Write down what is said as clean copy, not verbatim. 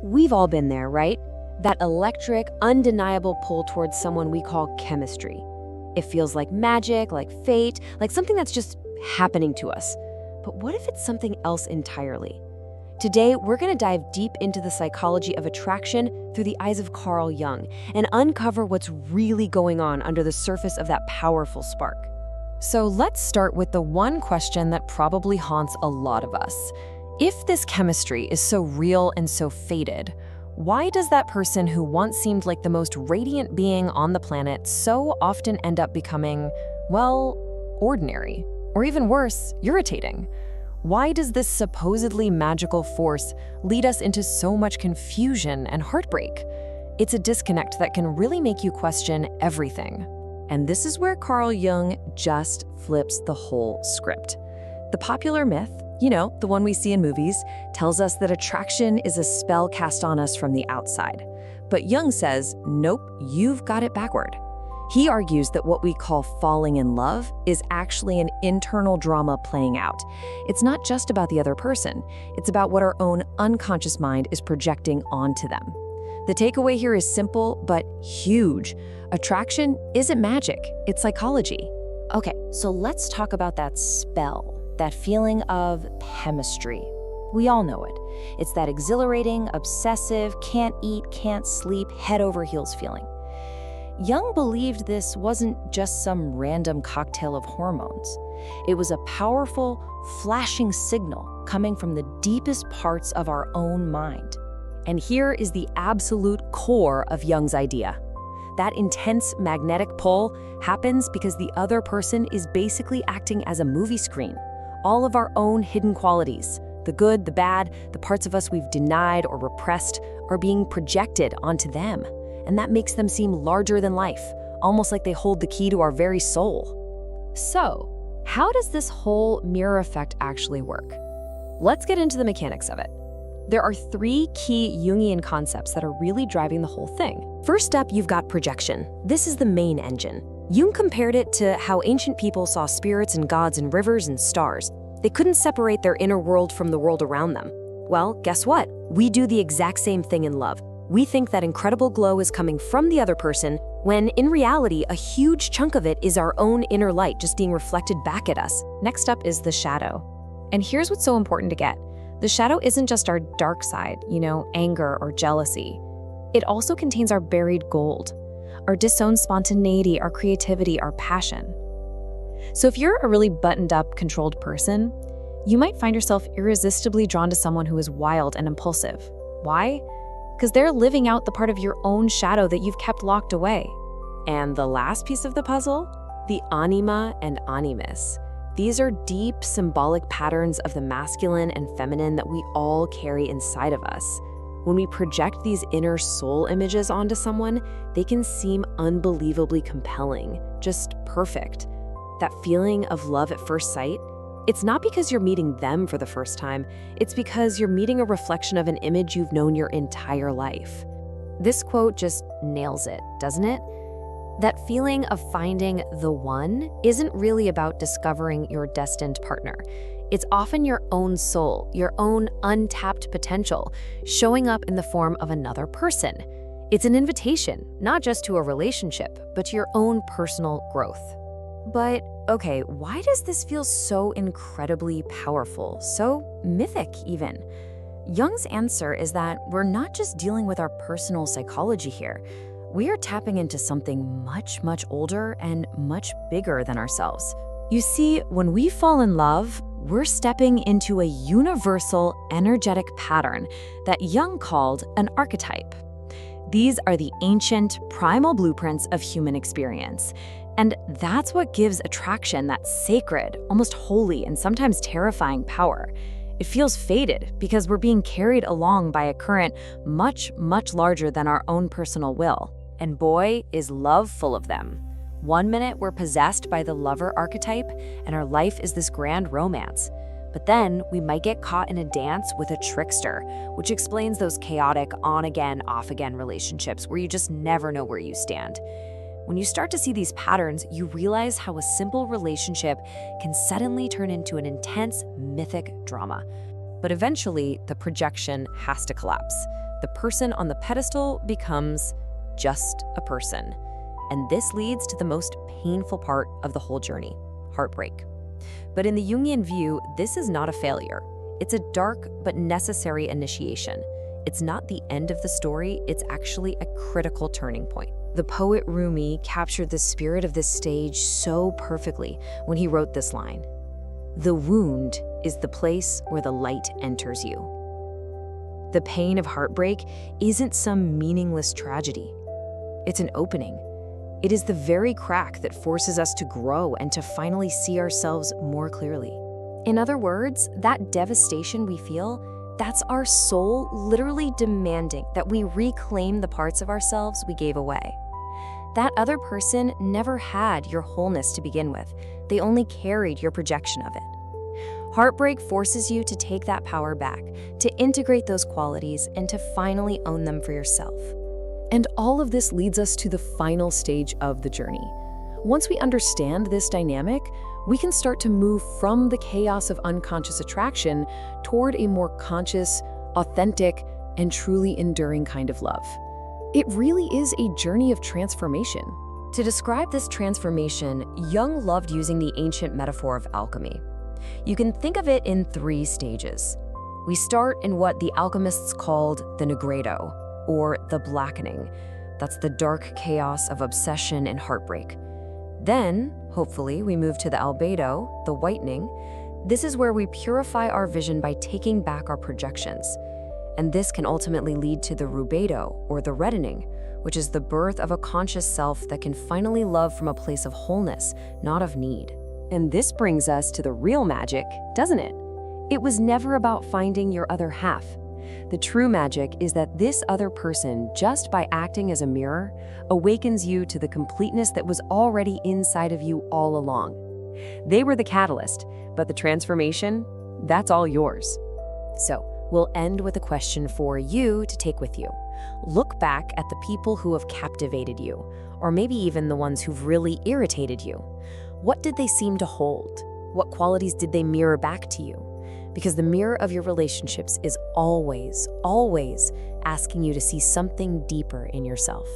We've all been there, right? That electric, undeniable pull towards someone we call chemistry. It feels like magic, like fate, like something that's just happening to us. But what if it's something else entirely? Today, we're going to dive deep into the psychology of attraction through the eyes of Carl Jung and uncover what's really going on under the surface of that powerful spark. So let's start with the one question that probably haunts a lot of us. If this chemistry is so real and so fated, why does that person who once seemed like the most radiant being on the planet so often end up becoming, well, ordinary? Or even worse, irritating? Why does this supposedly magical force lead us into so much confusion and heartbreak? It's a disconnect that can really make you question everything. And this is where Carl Jung just flips the whole script. The popular myth, the one we see in movies, tells us that attraction is a spell cast on us from the outside. But Jung says, nope, you've got it backward. He argues that what we call falling in love is actually an internal drama playing out. It's not just about the other person. It's about what our own unconscious mind is projecting onto them. The takeaway here is simple but huge. Attraction isn't magic, it's psychology. Okay, so let's talk about that spell, that feeling of chemistry. We all know it. It's that exhilarating, obsessive, can't eat, can't sleep, head over heels feeling. Jung believed this wasn't just some random cocktail of hormones. It was a powerful, flashing signal coming from the deepest parts of our own mind. And here is the absolute core of Jung's idea. That intense magnetic pull happens because the other person is basically acting as a movie screen. All of our own hidden qualities, the good, the bad, the parts of us we've denied or repressed, are being projected onto them. And that makes them seem larger than life, almost like they hold the key to our very soul. So, how does this whole mirror effect actually work? Let's get into the mechanics of it. There are 3 key Jungian concepts that are really driving the whole thing. First up, you've got projection. This is the main engine. Jung compared it to how ancient people saw spirits and gods in rivers and stars. They couldn't separate their inner world from the world around them. Well, guess what? We do the exact same thing in love. We think that incredible glow is coming from the other person, when in reality, a huge chunk of it is our own inner light just being reflected back at us. Next up is the shadow. And here's what's so important to get. The shadow isn't just our dark side, anger or jealousy. It also contains our buried gold, our disowned spontaneity, our creativity, our passion. So if you're a really buttoned up, controlled person, you might find yourself irresistibly drawn to someone who is wild and impulsive. Why? Because they're living out the part of your own shadow that you've kept locked away. And the last piece of the puzzle, the anima and animus. These are deep, symbolic patterns of the masculine and feminine that we all carry inside of us. When we project these inner soul images onto someone, they can seem unbelievably compelling, just perfect. That feeling of love at first sight, it's not because you're meeting them for the first time, it's because you're meeting a reflection of an image you've known your entire life. This quote just nails it, doesn't it? That feeling of finding the one isn't really about discovering your destined partner. It's often your own soul, your own untapped potential, showing up in the form of another person. It's an invitation, not just to a relationship, but to your own personal growth. But okay, why does this feel so incredibly powerful, so mythic even? Jung's answer is that we're not just dealing with our personal psychology here. We are tapping into something much, much older and much bigger than ourselves. You see, when we fall in love, we're stepping into a universal energetic pattern that Jung called an archetype. These are the ancient, primal blueprints of human experience. And that's what gives attraction that sacred, almost holy, and sometimes terrifying power. It feels fated because we're being carried along by a current much, much larger than our own personal will. And boy, is love full of them. One minute we're possessed by the lover archetype, and our life is this grand romance. But then we might get caught in a dance with a trickster, which explains those chaotic on-again, off-again relationships where you just never know where you stand. When you start to see these patterns, you realize how a simple relationship can suddenly turn into an intense, mythic drama. But eventually, the projection has to collapse. The person on the pedestal becomes just a person. And this leads to the most painful part of the whole journey, heartbreak. But in the Jungian view, this is not a failure. It's a dark but necessary initiation. It's not the end of the story, it's actually a critical turning point. The poet Rumi captured the spirit of this stage so perfectly when he wrote this line: "The wound is the place where the light enters you." The pain of heartbreak isn't some meaningless tragedy. It's an opening. It is the very crack that forces us to grow and to finally see ourselves more clearly. In other words, that devastation we feel, that's our soul literally demanding that we reclaim the parts of ourselves we gave away. That other person never had your wholeness to begin with. They only carried your projection of it. Heartbreak forces you to take that power back, to integrate those qualities, and to finally own them for yourself. And all of this leads us to the final stage of the journey. Once we understand this dynamic, we can start to move from the chaos of unconscious attraction toward a more conscious, authentic, and truly enduring kind of love. It really is a journey of transformation. To describe this transformation, Jung loved using the ancient metaphor of alchemy. You can think of it in 3 stages. We start in what the alchemists called the nigredo, or the blackening. That's the dark chaos of obsession and heartbreak. Then, hopefully, we move to the albedo, the whitening. This is where we purify our vision by taking back our projections. And this can ultimately lead to the rubedo, or the reddening, which is the birth of a conscious self that can finally love from a place of wholeness, not of need. And this brings us to the real magic, doesn't it? It was never about finding your other half. The true magic is that this other person, just by acting as a mirror, awakens you to the completeness that was already inside of you all along. They were the catalyst, but the transformation, that's all yours. So, we'll end with a question for you to take with you. Look back at the people who have captivated you, or maybe even the ones who've really irritated you. What did they seem to hold? What qualities did they mirror back to you? Because the mirror of your relationships is always, always asking you to see something deeper in yourself.